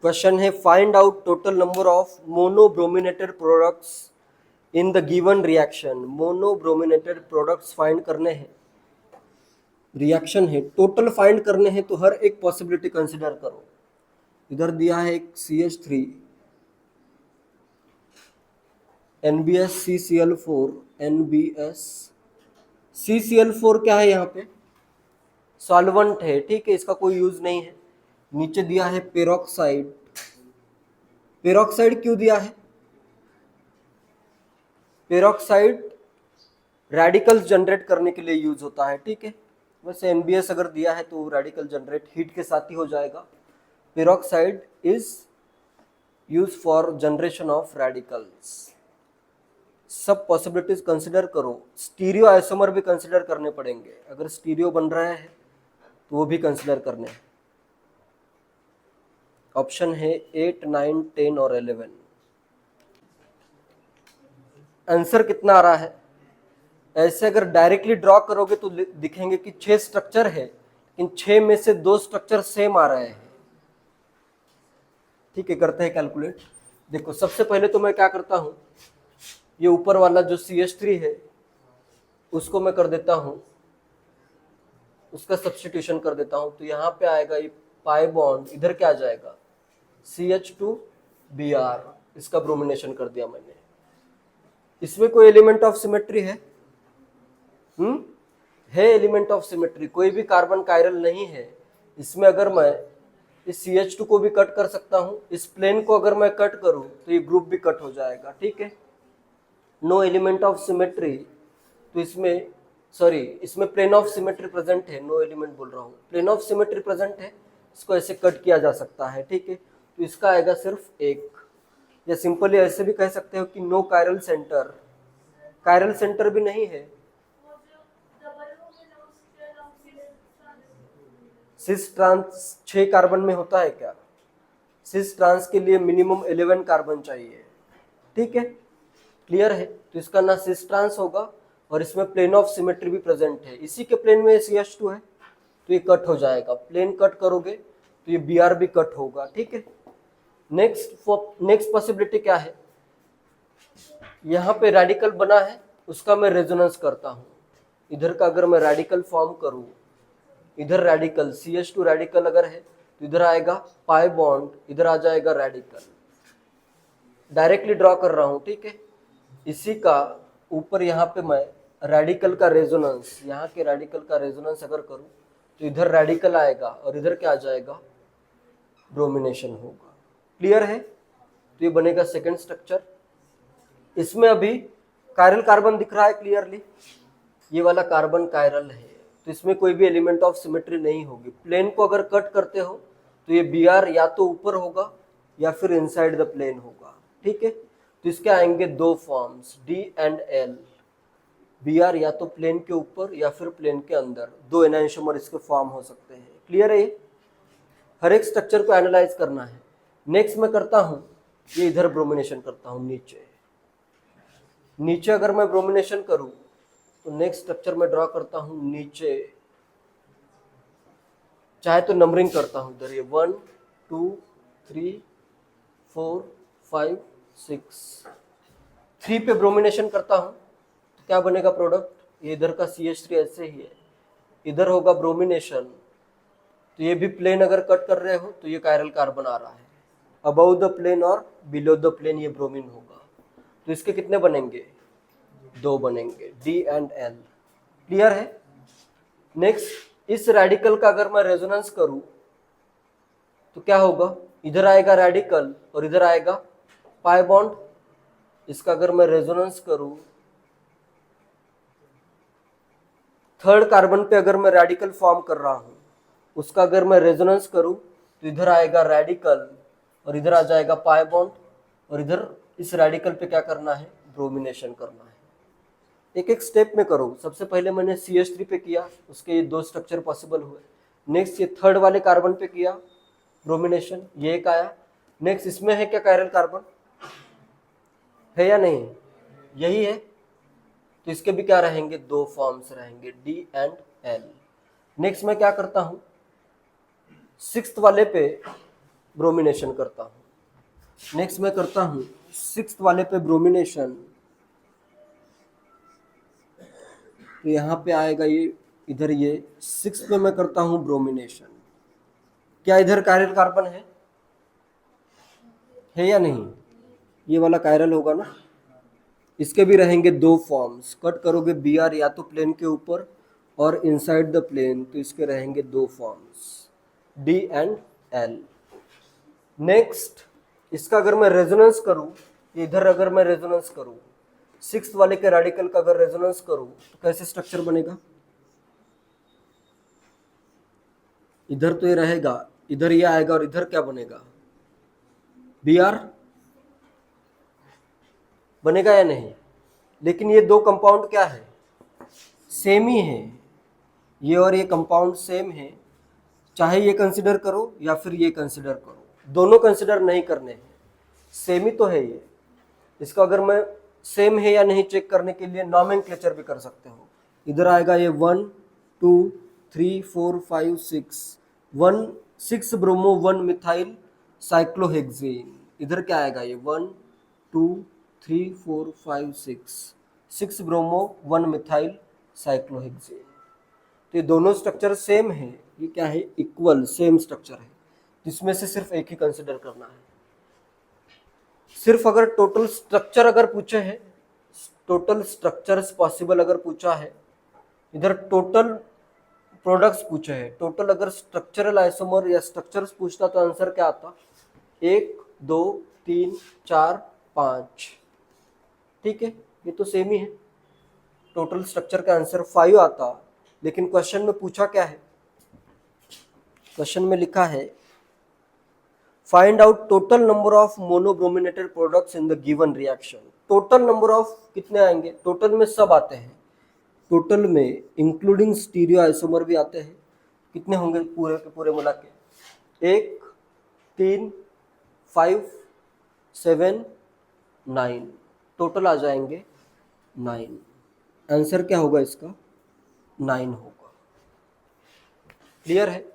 Question है find out total number of monobrominated products in the given reaction. Monobrominated products find करने हैं, reaction है, total find करने हैं, तो हर एक पॉसिबिलिटी कंसिडर करो। इधर दिया है एक CH3 NBS CCl4 NBS CCl4 क्या है यहाँ पे, सॉल्वेंट है, ठीक है, इसका कोई यूज नहीं है। नीचे दिया है पेरोक्साइड। पेरोक्साइड क्यों दिया है, पेरोक्साइड रेडिकल्स जनरेट करने के लिए यूज होता है, ठीक है। वैसे NBS अगर दिया है तो रेडिकल जनरेट हीट के साथ ही हो जाएगा। Peroxide is use for generation of radicals. सब पॉसिबिलिटीज कंसिडर करो। स्टीरियो आइसोमर भी कंसिडर करने पड़ेंगे, अगर स्टीरियो बन रहा है तो वो भी कंसिडर करने हैं। ऑप्शन है 8, 9, 10 और 11। आंसर कितना आ रहा है, ऐसे अगर डायरेक्टली ड्रॉ करोगे तो दिखेंगे कि 6 स्ट्रक्चर है, लेकिन 6 में से 2 स्ट्रक्चर सेम आ रहे हैं, ठीक है। करते हैं कैलकुलेट। देखो सबसे पहले तो मैं क्या करता हूं, ये ऊपर वाला जो CH3 है उसको मैं कर देता हूं, उसका सब्स्टिट्यूशन कर देता हूं, तो यहां पे आएगा ये पाई बॉन्ड, इधर क्या आ जाएगा CH2Br, इसका ब्रोमिनेशन कर दिया मैंने। इसमें कोई एलिमेंट ऑफ सिमेट्री है, है एलिमेंट ऑफ सिमेट्री, कोई भी कार्बन कायरल नहीं है इसमें। अगर मैं इस CH2 को भी कट कर सकता हूं, इस प्लेन को अगर मैं कट करूं तो ये ग्रुप भी कट हो जाएगा, ठीक है। नो एलिमेंट ऑफ सिमेट्री, तो इसमें सॉरी इसमें प्लेन ऑफ सिमेट्री प्रेजेंट है, नो एलिमेंट बोल रहा हूँ, प्लेन ऑफ सिमेट्री प्रेजेंट है, इसको ऐसे कट किया जा सकता है, ठीक है। तो इसका आएगा सिर्फ एक, या सिंपली ऐसे भी कह सकते हो कि no chiral centre, chiral centre भी नहीं है। सिस ट्रांस 6 कार्बन में होता है क्या, सिस ट्रांस के लिए मिनिमम 11 कार्बन चाहिए, ठीक है, क्लियर है। तो इसका ना सिस ट्रांस होगा, और इसमें प्लेन ऑफ सिमेट्री भी प्रेजेंट है, इसी के प्लेन में CH2 है, तो ये कट हो जाएगा। प्लेन कट करोगे तो ये Br भी कट होगा, ठीक है। नेक्स्ट पॉसिबिलिटी क्या है, यहाँ पे रेडिकल बना है, उसका मैं रेजोनेंस करता हूँ। इधर का अगर मैं रेडिकल फॉर्म करूँ, इधर रेडिकल CH2 रेडिकल अगर है तो इधर आएगा पाई बॉन्ड, इधर आ जाएगा रेडिकल। डायरेक्टली ड्रॉ कर रहा हूं, ठीक है। इसी का ऊपर यहाँ पे मैं रेडिकल का रेजोनेंस, यहाँ के रेडिकल का रेजोनेंस अगर करूं तो इधर रेडिकल आएगा और इधर क्या आ जाएगा, ब्रोमिनेशन होगा, क्लियर है। तो ये बनेगा सेकेंड स्ट्रक्चर। इसमें अभी कायरल कार्बन दिख रहा है क्लियरली, ये वाला कार्बन कायरल है, तो इसमें कोई भी एलिमेंट ऑफ सिमेट्री नहीं होगी। प्लेन को अगर कट करते हो तो ये Br या तो ऊपर होगा या फिर इनसाइड द प्लेन होगा, ठीक है। तो इसके आएंगे 2 forms D and L। Br या तो प्लेन के ऊपर या फिर प्लेन के अंदर, 2 एनाइंशोमर इसके फॉर्म हो सकते हैं, क्लियर है। हर एक स्ट्रक्चर को एनालाइज करना है। नेक्स्ट मैं करता हूँ, ये इधर ब्रोमिनेशन करता हूँ नीचे। नीचे अगर मैं ब्रोमिनेशन करूँ तो नेक्स्ट स्ट्रक्चर में ड्रॉ करता हूँ नीचे, चाहे तो नंबरिंग करता हूँ इधर, ये 1 2 3 4 5 6, 3 पे ब्रोमिनेशन करता हूँ तो क्या बनेगा प्रोडक्ट, ये इधर का CH3 ऐसे ही है, इधर होगा ब्रोमिनेशन, तो ये भी प्लेन अगर कट कर रहे हो तो ये कायरल कार्बन आ रहा है, अबव द प्लेन और बिलो द प्लेन ये ब्रोमीन होगा। तो इसके कितने बनेंगे, 2 बनेंगे, D एंड L, क्लियर है। नेक्स्ट इस रेडिकल का अगर मैं रेजोनेंस करूं तो क्या होगा, इधर आएगा रेडिकल और इधर आएगा पाई बॉन्ड। इसका अगर मैं रेजोनेंस करूं, थर्ड कार्बन पे अगर मैं रेडिकल फॉर्म कर रहा हूं, उसका अगर मैं रेजोनेंस करूं तो इधर आएगा रेडिकल और इधर आ जाएगा पाई बॉन्ड, और इधर इस रेडिकल पे क्या करना है, ब्रोमिनेशन करना है। एक एक स्टेप में करो। सबसे पहले मैंने CH3 पे किया, उसके ये 2 स्ट्रक्चर पॉसिबल हुए। नेक्स्ट ये थर्ड वाले कार्बन पे किया ब्रोमिनेशन, ये एक आया। नेक्स्ट इसमें है क्या कायरल कार्बन, है या नहीं, यही है, तो इसके भी क्या रहेंगे, 2 फॉर्म्स रहेंगे, D एंड L। नेक्स्ट मैं क्या करता हूं, 6th वाले पे ब्रोमिनेशन करता हूँ। नेक्स्ट मैं करता हूँ 6th वाले पे ब्रोमिनेशन, तो यहाँ पे आएगा ये, इधर ये 6 पे मैं करता हूँ ब्रोमिनेशन। क्या इधर कायरल कार्बन है या नहीं? ये वाला कायरल होगा ना। इसके भी रहेंगे 2 फॉर्म्स, कट करोगे Br या तो प्लेन के ऊपर और इनसाइड द प्लेन, तो इसके रहेंगे 2 forms, D and L। Next इसका अगर मैं रेजोनेंस करूं, इधर अगर मैं रेजोनेंस करूं 6th वाले के रेडिकल का अगर रेजोनेंस करूं तो कैसे स्ट्रक्चर बनेगा? इधर तो ये रहेगा, इधर ये आएगा और इधर क्या बनेगा? Br बनेगा या नहीं? लेकिन ये 2 कंपाउंड क्या है? सेम ही है, ये और ये कंपाउंड सेम है, चाहे ये कंसिडर करो या फिर ये कंसिडर करो, दोनों कंसिडर नहीं करने हैं, सेम ही तो है ये। इसका अगर मैं सेम है या नहीं चेक करने के लिए नॉमेनक्लेचर भी कर सकते हो। इधर आएगा ये 1 2 3 4 5 6 ब्रोमो 1 मिथाइल साइक्लोहेक्सेन। इधर क्या आएगा ये 1 2 3 4 5 6 ब्रोमो 1 मिथाइल साइक्लोहेक्सेन। तो ये दोनों स्ट्रक्चर सेम है, ये क्या है? इक्वल सेम स्ट्रक्चर है, जिसमें से सिर्फ एक ही कंसिडर करना है। सिर्फ अगर टोटल स्ट्रक्चर अगर पूछे है, टोटल स्ट्रक्चर्स पॉसिबल अगर पूछा है, इधर टोटल प्रोडक्ट्स पूछे हैं, टोटल अगर स्ट्रक्चरल आइसोमर या स्ट्रक्चर्स पूछता तो आंसर क्या आता? 1 2 3 4 5। ठीक है, ये तो सेम ही है। टोटल स्ट्रक्चर का आंसर 5 आता, लेकिन क्वेश्चन में पूछा क्या है? क्वेश्चन में लिखा है find out total number of monobrominated products in the given reaction. Total number of कितने आएंगे? टोटल में सब आते हैं, टोटल में इंक्लूडिंग स्टीरियो आइसोमर भी आते हैं। कितने होंगे पूरे के पूरे मिला के? 1 3 5 7 9, टोटल आ जाएंगे 9। आंसर क्या होगा इसका? 9 होगा। क्लियर है?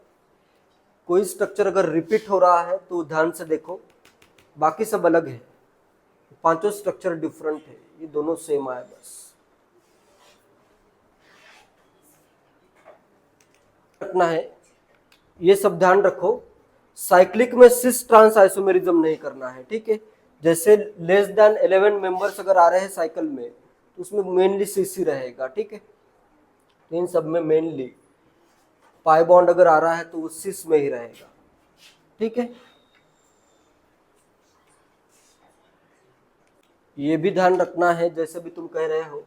कोई स्ट्रक्चर अगर रिपीट हो रहा है तो ध्यान से देखो, बाकी सब अलग है, पांचों स्ट्रक्चर डिफरेंट है, ये दोनों सेम आए बस। रखना है, ये सब ध्यान रखो। साइक्लिक में सिस ट्रांस आइसोमेरिज्म नहीं करना है, ठीक है। जैसे लेस देन 11 मेंबर्स अगर आ रहे हैं साइकिल में तो उसमें मेनली सीसी रहेगा, ठीक है। तो इन सब में मेनली पाई बॉन्ड अगर आ रहा है तो वो सिस में ही रहेगा, ठीक है। ये भी ध्यान रखना है, जैसे भी तुम कह रहे हो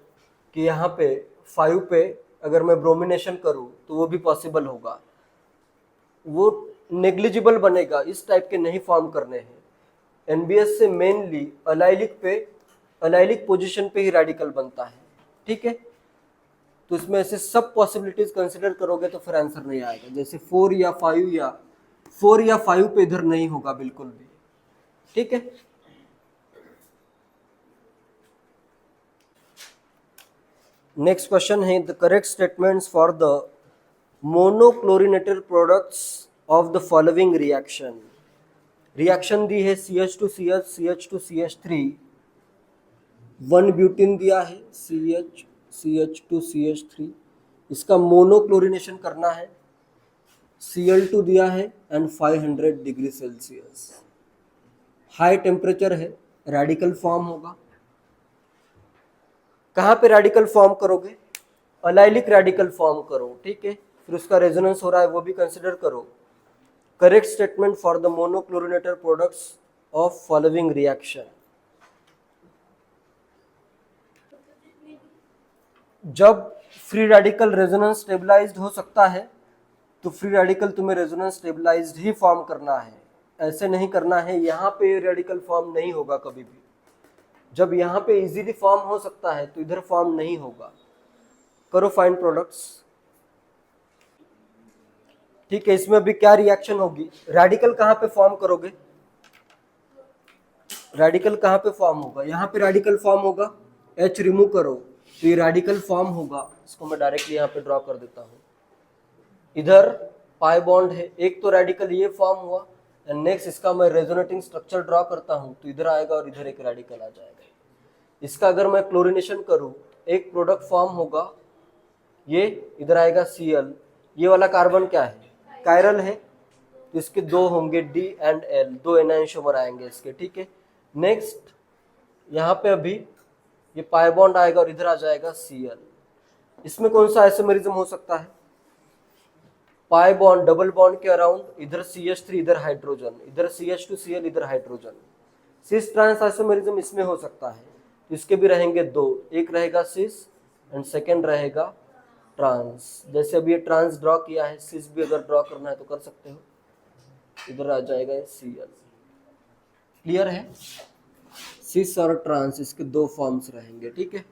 कि यहाँ पे 5 पे अगर मैं ब्रोमिनेशन करूँ तो वो भी पॉसिबल होगा, वो नेग्लिजिबल बनेगा, इस टाइप के नहीं फॉर्म करने हैं। एनबीएस से मेनली अलाइलिक पोजीशन पे ही रेडिकल बनता है, ठीक है। तो इसमें ऐसे सब पॉसिबिलिटीज कंसिडर करोगे तो फिर आंसर नहीं आएगा। जैसे 4 या 5 पे इधर नहीं होगा बिल्कुल भी, ठीक है। नेक्स्ट क्वेश्चन है the correct statements for the monochlorinated products of the following reaction. Reaction दी है CH2CH CH2CH3, 1 ब्यूटीन दिया है CH2CH3, इसका मोनोक्लोरिनेशन करना है, Cl2 दिया है and 500 degree Celsius, high temperature है, रेडिकल फॉर्म होगा। कहाँ पे रेडिकल फॉर्म करोगे? अलाइलिक रेडिकल फॉर्म करो, ठीक है। फिर उसका रेजोनेंस हो रहा है वो भी कंसिडर करो। Correct statement for the monochlorinated products of following reaction. जब फ्री रेडिकल रेजोनेंस स्टेबलाइज्ड हो सकता है तो फ्री रेडिकल तुम्हें रेजोनेंस स्टेबलाइज्ड ही फॉर्म करना है, ऐसे नहीं करना है यहाँ पे रेडिकल फॉर्म नहीं होगा कभी भी। जब यहाँ पे इजीली फॉर्म हो सकता है तो इधर फॉर्म नहीं होगा। करो फाइंड प्रोडक्ट्स, ठीक है। इसमें भी क्या रिएक्शन होगी? रेडिकल कहाँ पे फॉर्म करोगे? रेडिकल कहाँ पे फॉर्म होगा? यहाँ पे रेडिकल फॉर्म होगा, H रिमूव करो तो ये रेडिकल फॉर्म होगा। इसको मैं डायरेक्टली यहाँ पे ड्रॉ कर देता हूँ। इधर पाई बॉन्ड है, एक तो रेडिकल ये फॉर्म हुआ एंड नेक्स्ट इसका मैं रेजोनेटिंग स्ट्रक्चर ड्रॉ करता हूँ तो इधर आएगा और इधर एक रेडिकल आ जाएगा। इसका अगर मैं क्लोरीनेशन करूँ, एक प्रोडक्ट फॉर्म होगा, ये इधर आएगा Cl, ये वाला कार्बन क्या है, कायरल है, तो इसके दो होंगे D एंड L, दो एनाइंशोमर आएंगे इसके, ठीक है। नेक्स्ट यहाँ पे अभी ये पाई बॉन्ड आएगा और इधर आ जाएगा Cl। इसमें कौन सा आइसोमेरिज्म हो सकता है, पाई बॉन्ड डबल बॉन्ड के अराउंड, इधर CH3 इधर हाइड्रोजन, इधर CH2Cl इधर हाइड्रोजन, सिस ट्रांस आइसोमेरिज्म इसमें हो सकता है। तो इसके भी रहेंगे दो, एक रहेगा सिस एंड सेकेंड रहेगा ट्रांस। जैसे अभी ये ट्रांस ड्रॉ किया है, सिस भी अगर ड्रॉ करना है तो कर सकते हो, इधर आ जाएगा ये Cl। क्लियर है, सिस और ट्रांस इसके दो फॉर्म्स रहेंगे, ठीक है।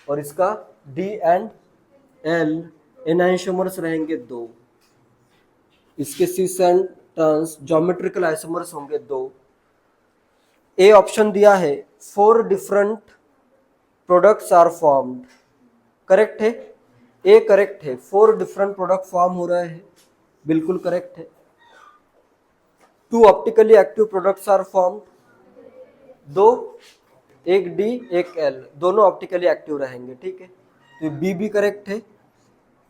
और इसका D एंड L एनाइंशोमर्स रहेंगे दो, इसके cis and trans geometrical isomers होंगे दो। ए ऑप्शन दिया है 4 different products are formed, correct है, ए करेक्ट है, 4 डिफरेंट प्रोडक्ट फॉर्म हो रहे हैं, बिल्कुल करेक्ट है। 2 optically active products are formed, दो, एक D एक L, दोनों ऑप्टिकली एक्टिव रहेंगे, ठीक है, तो बी भी करेक्ट है।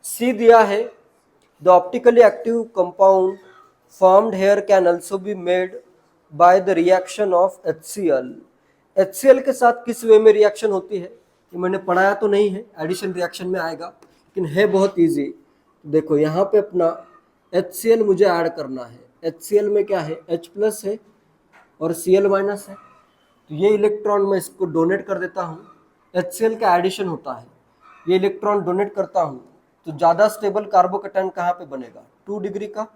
सी दिया है the optically active compound formed here can also be made by the reaction of HCl। HCl के साथ किस वे में रिएक्शन होती है, ये मैंने पढ़ाया तो नहीं है, एडिशन रिएक्शन में आएगा, लेकिन है बहुत इजी। देखो यहाँ पे अपना HCl मुझे ऐड करना है, HCl में क्या है, H प्लस है और Cl माइनस है, तो ये इलेक्ट्रॉन मैं इसको डोनेट कर देता हूँ, HCl का एडिशन होता है, ये इलेक्ट्रॉन डोनेट करता हूँ, तो ज़्यादा स्टेबल कार्बोकैटायन कहाँ पे बनेगा, 2 डिग्री का,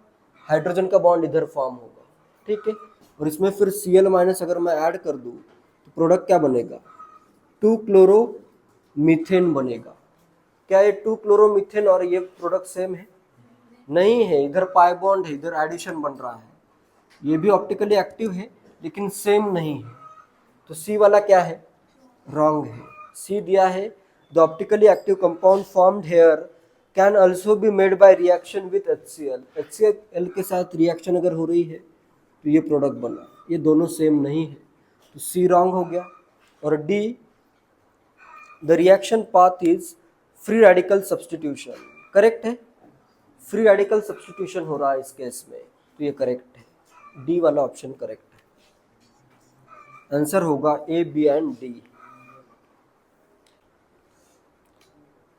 हाइड्रोजन का बॉन्ड इधर फॉर्म होगा, ठीक है। और इसमें फिर Cl माइनस अगर मैं ऐड कर दूँ तो प्रोडक्ट क्या बनेगा, 2 क्लोरोमीथेन बनेगा। क्या ये 2 क्लोरोमीथेन और ये प्रोडक्ट सेम है, नहीं है, इधर पाई बॉन्ड है, इधर एडिशन बन रहा है, ये भी ऑप्टिकली एक्टिव है लेकिन सेम नहीं है, तो सी वाला क्या है, रॉन्ग है। सी दिया है the optically active compound formed here can also be made by reaction with HCl, HCl के साथ रिएक्शन अगर हो रही है तो ये प्रोडक्ट बना, ये दोनों सेम नहीं है, तो सी रॉन्ग हो गया। और D the reaction path is free radical substitution, correct है, फ्री रेडिकल सब्सटीट्यूशन हो रहा है इस केस में, तो ये करेक्ट है, डी वाला ऑप्शन करेक्ट है। आंसर होगा A, B and D.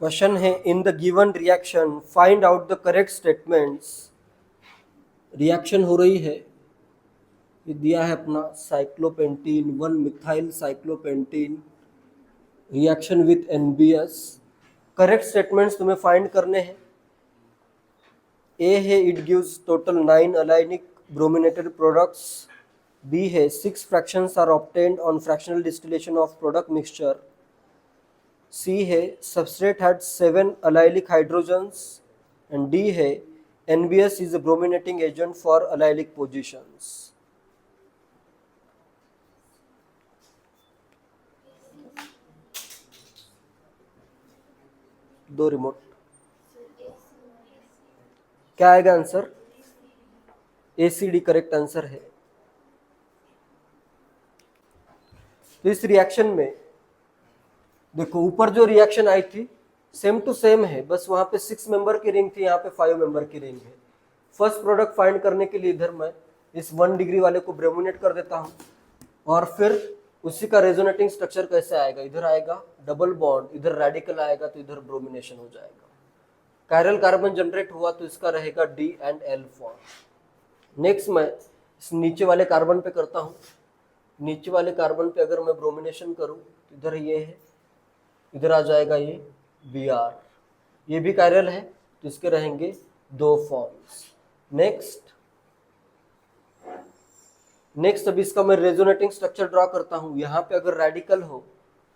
Question है in the given reaction find out the correct statements. Reaction हो रही है, ये दिया है अपना cyclopentene 1 methyl cyclopentene reaction with NBS। Correct statements तुम्हें फाइंड करने हैं। ए है it gives total 9 allylic brominated products, B है 6 fractions are obtained on fractional distillation of product mixture, C है substrate had 7 allylic hydrogens and D है NBS is a brominating agent for allylic positions। दो remote, क्या आएगा answer, ACD correct answer है। तो इस reaction में देखो ऊपर जो रिएक्शन आई थी सेम टू सेम है, बस वहां पे 6 मेंबर की रिंग थी, यहाँ पे 5 मेंबर की रिंग है। फर्स्ट प्रोडक्ट फाइंड करने के लिए इधर मैं इस 1 डिग्री वाले को ब्रोमिनेट कर देता हूँ और फिर उसी का रेजोनेटिंग स्ट्रक्चर कैसे आएगा, इधर आएगा डबल बॉन्ड, इधर रेडिकल आएगा तो इधर ब्रोमिनेशन हो जाएगा, कायरल कार्बन जनरेट हुआ तो इसका रहेगा D and L form. Next मैं इस नीचे वाले कार्बन पे करता हूँ, नीचे वाले कार्बन पे अगर मैं ब्रोमिनेशन करूँ तो इधर ये है, इधर आ जाएगा ये Br, ये भी कायरल है तो इसके रहेंगे 2 फॉर्म्स। नेक्स्ट अब इसका मैं रेजोनेटिंग स्ट्रक्चर ड्रॉ करता हूँ। यहाँ पे अगर रेडिकल हो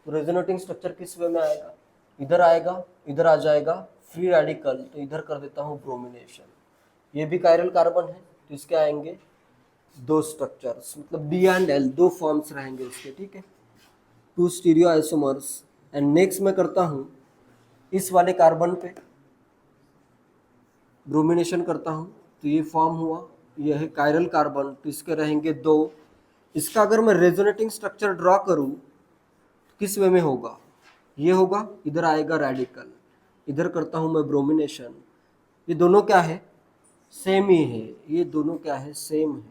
तो रेजोनेटिंग स्ट्रक्चर किस वे में आएगा, इधर आएगा, इधर आ जाएगा फ्री रेडिकल, तो इधर कर देता हूँ ब्रोमिनेशन, ये भी कायरल कार्बन है तो इसके आएंगे 2 स्ट्रक्चर्स, मतलब D एंड L 2 फॉर्म्स रहेंगे इसके, ठीक है, 2 स्टीरियो आइसोमर्स। एंड नेक्स्ट मैं करता हूँ इस वाले कार्बन पे ब्रोमिनेशन करता हूँ तो ये फॉर्म हुआ यह है कायरल कार्बन, तो इसके रहेंगे 2। इसका अगर मैं रेजोनेटिंग स्ट्रक्चर ड्रॉ करूं तो किस वे में होगा, ये होगा, इधर आएगा रेडिकल, इधर करता हूं मैं ब्रोमिनेशन। ये दोनों क्या है, सेम ही है, ये दोनों क्या है, सेम है,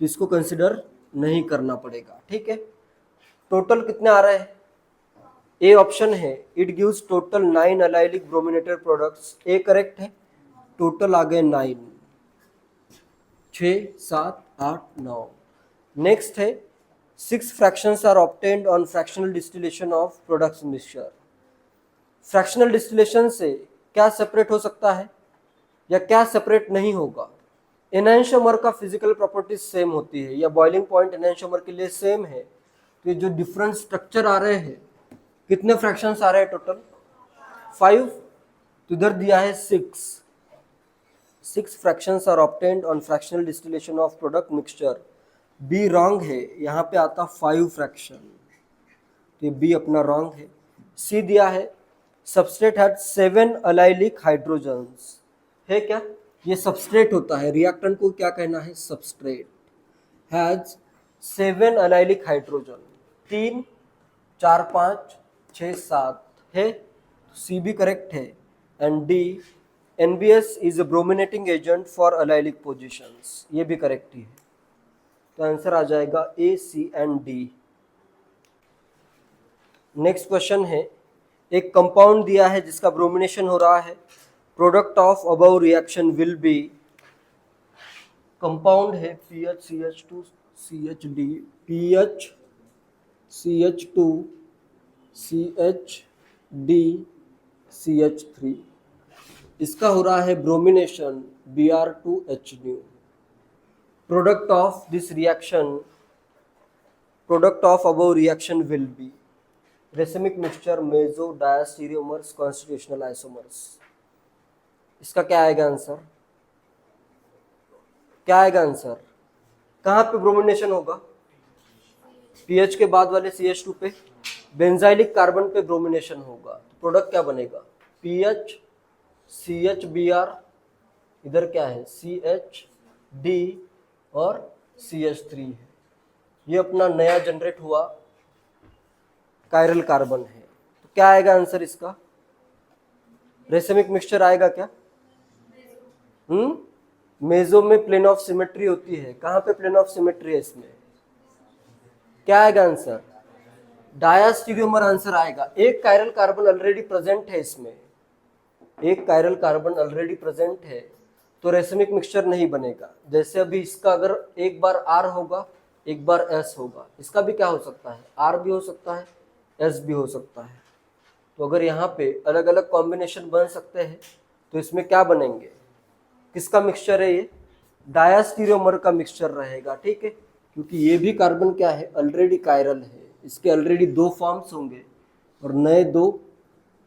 तो इसको कंसिडर नहीं करना पड़ेगा। ठीक है, टोटल कितने आ रहे हैं, ए ऑप्शन है, it gives total 9 allylic brominated products, A correct है, टोटल आ गए 9, 6 7 8 9। नेक्स्ट है 6 fractions are obtained on fractional distillation of products mixture. Fractional distillation से क्या सेपरेट हो सकता है या क्या सेपरेट नहीं होगा। एनहांसोमर का फिजिकल प्रॉपर्टीज सेम होती है, या बॉइलिंग पॉइंट एनहांसोमर के लिए सेम है, तो ये जो डिफरेंट स्ट्रक्चर आ रहे हैं, कितने फ्रैक्शंस आ रहे हैं टोटल, 5, तो इधर दिया है 6 fractions are obtained on fractional distillation of product mixture. B wrong है, यहाँ पे आता 5 फ्रैक्शन, तो बी अपना रॉन्ग है। सी दिया है सबस्ट्रेट हैड 7 अलाइलिक हाइड्रोजन्स, है क्या, ये सबस्ट्रेट होता है, रिएक्टेंट को क्या कहना है, सबस्ट्रेट, हैज 7 अलाइलिक हाइड्रोजन, 3 4 5 6 7 है, सी भी करेक्ट है। And D NBS is a brominating agent for allylic positions, ये भी करेक्ट ही है, तो आंसर आ जाएगा A C and D. Next question है, एक कंपाउंड दिया है जिसका ब्रोमिनेशन हो रहा है, product of above reaction will be, compound है PHCH2 CHD, PHCH2 CHD CH3, इसका हो रहा है bromination Br2HNu। Product of this reaction, product of above reaction will be racemic mixture, meso diastereomers, constitutional isomers. इसका क्या आएगा आंसर, क्या आएगा आंसर, कहाँ पे ब्रोमिनेशन होगा, पीएच के बाद वाले CH2 पे, बेंजाइलिक कार्बन पे ब्रोमिनेशन होगा, तो प्रोडक्ट क्या बनेगा, PH CHBr, इधर क्या है CHD और CH3 है, ये अपना नया जनरेट हुआ कायरल कार्बन है, तो क्या आएगा आंसर इसका, रेसिमिक मिक्सचर आएगा क्या, मेजो में प्लेन ऑफ सिमेट्री होती है, कहाँ पे प्लेन ऑफ सिमेट्री है इसमें, क्या आएगा आंसर, डायस्टीरियोमर आंसर आएगा। एक कायरल कार्बन ऑलरेडी प्रेजेंट है इसमें, एक कायरल कार्बन ऑलरेडी प्रेजेंट है, तो रेसिमिक मिक्सचर नहीं बनेगा। जैसे अभी इसका अगर एक बार R होगा एक बार S होगा, इसका भी क्या हो सकता है, R भी हो सकता है S भी हो सकता है, तो अगर यहाँ पे अलग अलग कॉम्बिनेशन बन सकते हैं तो इसमें क्या बनेंगे, किसका मिक्सचर है ये, डायस्टीरियोमर का मिक्सचर रहेगा। ठीक है, क्योंकि ये भी कार्बन क्या है, ऑलरेडी कायरल है, इसके ऑलरेडी 2 फॉर्म्स होंगे और नए 2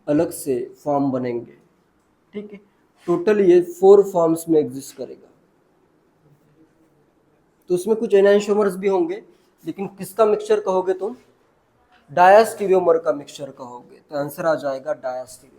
अलग से फॉर्म बनेंगे। ठीक है, टोटल ये 4 फॉर्म्स में एग्जिस्ट करेगा, तो उसमें कुछ एनांशियोमर्स भी होंगे, लेकिन किसका मिक्सचर कहोगे तुम, डायस्टीरियोमर का मिक्सचर कहोगे, तो आंसर आ जाएगा डायस्टीरियोमर।